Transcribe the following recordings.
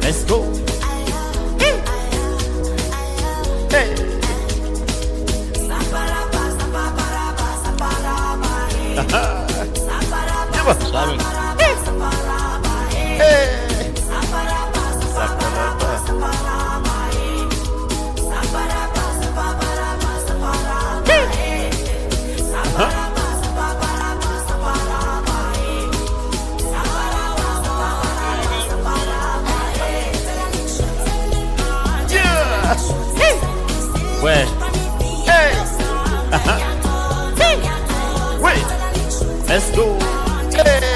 Let's go. Hey. Hey. Sabe? Hey. Where? Hey! Hey! Wait! Let's go! Hey!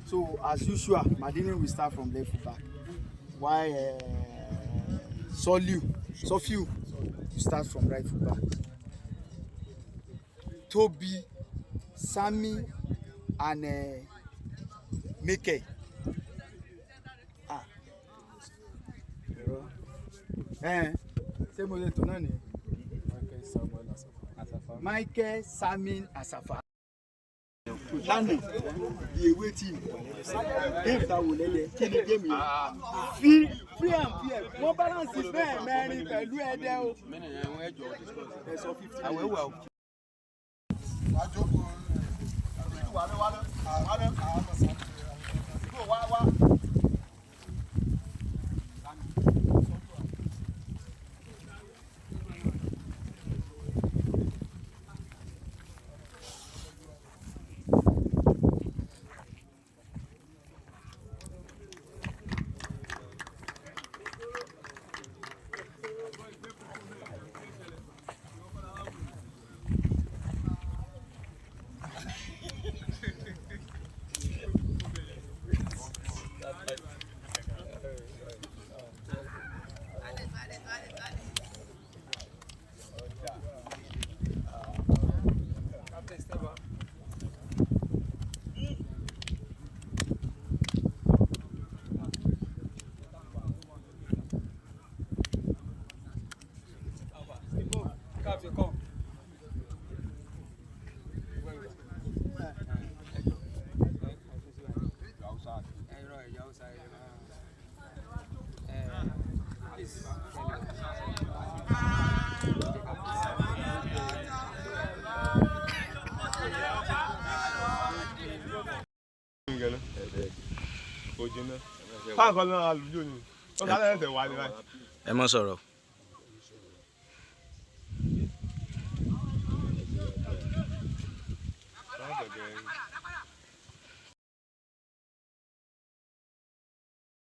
So as usual, Madini will start from left to back. Why Sofiu you start from right full back. Toby, Sammy, and Mike. Same way to nani. Michael, Samuel, Asafa. Lánàá the away team game ta wò lẹ́lẹ̀ kí ni game yẹn free and fair wọ́n balance bẹ́ẹ̀ mẹ́rin pẹ̀lú ẹ̀dẹ́ o. ẹ̀sọ́ 15 àwẹ̀ wà o. ẹ má sọ̀rọ̀.